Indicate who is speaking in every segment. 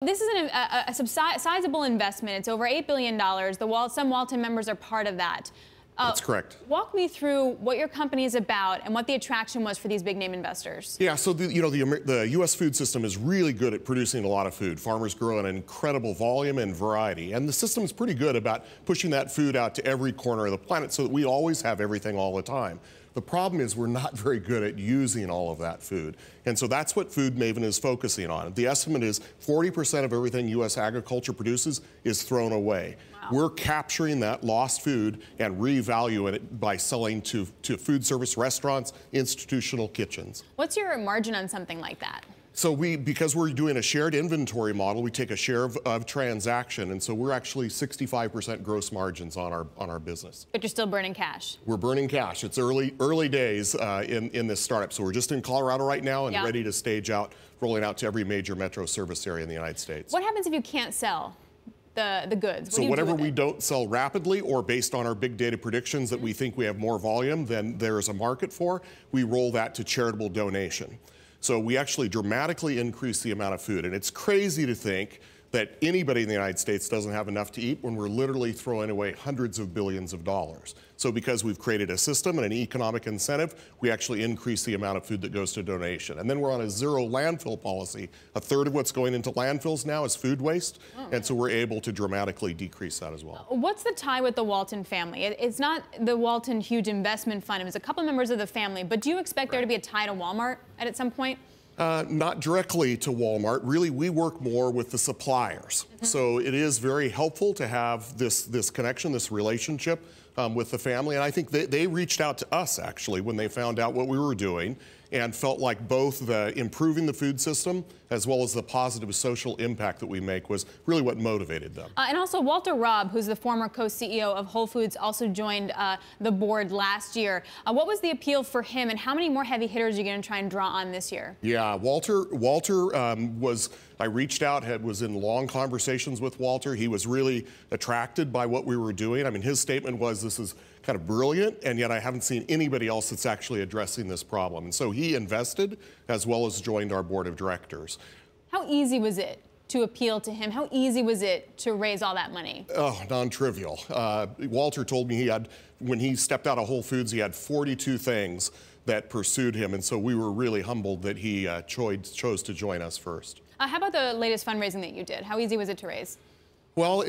Speaker 1: This is a sizable investment. It's over $8 billion. Some Walton members are part of that.
Speaker 2: That's correct.
Speaker 1: Walk me through what your company is about and what the attraction was for these big name investors.
Speaker 2: Yeah, so the U.S. food system is really good at producing a lot of food. Farmers grow in an incredible volume and variety, and the system is pretty good about pushing that food out to every corner of the planet so that we always have everything all the time. The problem is we're not very good at using all of that food. And so that's what FoodMaven is focusing on. The estimate is 40% of everything U.S. agriculture produces is thrown away. Wow. We're capturing that lost food and revaluing it by selling to food service restaurants, institutional kitchens.
Speaker 1: What's your margin on something like that?
Speaker 2: So because we're doing a shared inventory model, we take a share of transaction, and so we're actually 65% gross margins on our business.
Speaker 1: But you're still burning cash.
Speaker 2: We're burning cash. It's early days in this startup. So we're just in Colorado right now and ready to stage out, rolling out to every major metro service area in the United States.
Speaker 1: What happens if you can't sell the goods?
Speaker 2: So whatever we don't sell rapidly or based on our big data predictions that we think we have more volume than there's a market for, we roll that to charitable donation. So we actually dramatically increase the amount of food. And it's crazy to think that anybody in the United States doesn't have enough to eat when we're literally throwing away hundreds of billions of dollars. So because we've created a system and an economic incentive, we actually increase the amount of food that goes to donation. And then we're on a zero landfill policy. A third of what's going into landfills now is food waste. And so we're able to dramatically decrease that as well.
Speaker 1: What's the tie with the Walton family? It's not the Walton huge investment fund. It was a couple members of the family. But do you expect there to be a tie to Walmart at some point?
Speaker 2: Not directly to Walmart. Really, we work more with the suppliers. So it is very helpful to have this connection, this relationship with the family. And I think they reached out to us, actually, when they found out what we were doing and felt like both the improving the food system as well as the positive social impact that we make was really what motivated them.
Speaker 1: And also Robb, who's the former co-CEO of Whole Foods, also joined the board last year. What was the appeal for him, and how many more heavy hitters are you going to try and draw on this year?
Speaker 2: Yeah, Walter I reached out, was in long conversations with Walter. He was really attracted by what we were doing. I mean, his statement was, this is kind of brilliant, and yet I haven't seen anybody else that's actually addressing this problem. And so he invested as well as joined our board of directors.
Speaker 1: How easy was it to appeal to him? How easy was it to raise all that money?
Speaker 2: Oh, non-trivial. Walter told me when he stepped out of Whole Foods, he had 42 things that pursued him, and so we were really humbled that he chose to join us first.
Speaker 1: How about the latest fundraising that you did? How easy was it to raise?
Speaker 2: Well,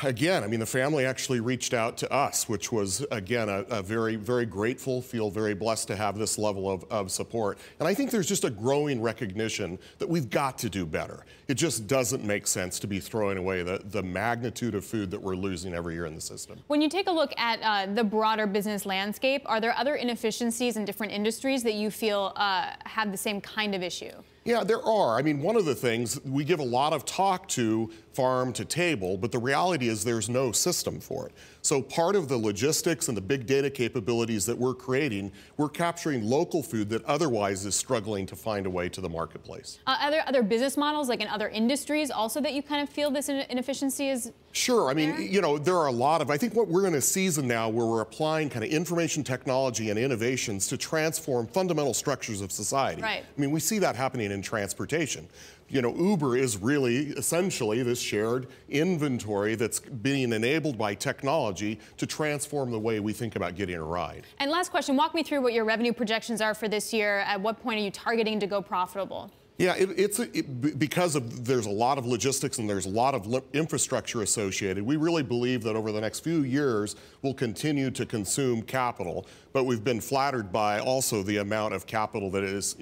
Speaker 2: again, I mean, the family actually reached out to us, which was, again, a very, very grateful, feel very blessed to have this level of support. And I think there's just a growing recognition that we've got to do better. It just doesn't make sense to be throwing away the magnitude of food that we're losing every year in the system.
Speaker 1: When you take a look at the broader business landscape, are there other inefficiencies in different industries that you feel have the same kind of issue?
Speaker 2: Yeah, there are. I mean, one of the things, we give a lot of talk to farm to table, but the reality is there's no system for it. So part of the logistics and the big data capabilities that we're creating, we're capturing local food that otherwise is struggling to find a way to the marketplace.
Speaker 1: Are there other business models, like in other industries, also that you kind of feel this inefficiency is?
Speaker 2: Sure. I mean, you know, there are a lot of, I think what we're in a season now where we're applying kind of information technology and innovations to transform fundamental structures of society.
Speaker 1: Right.
Speaker 2: I mean, we see that happening in transportation. You know, Uber is really essentially this shared inventory that's being enabled by technology to transform the way we think about getting a ride.
Speaker 1: And last question, walk me through what your revenue projections are for this year. At what point are you targeting to go profitable?
Speaker 2: Yeah, because there's a lot of logistics and there's a lot of infrastructure associated, we really believe that over the next few years we'll continue to consume capital, but we've been flattered by also the amount of capital that is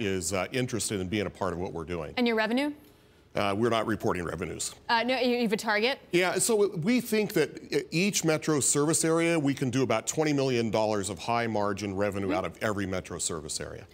Speaker 2: interested in being a part of what we're doing.
Speaker 1: And your revenue?
Speaker 2: We're not reporting revenues.
Speaker 1: No, you have a target?
Speaker 2: Yeah, so we think that each metro service area, we can do about $20 million of high margin revenue out of every metro service area.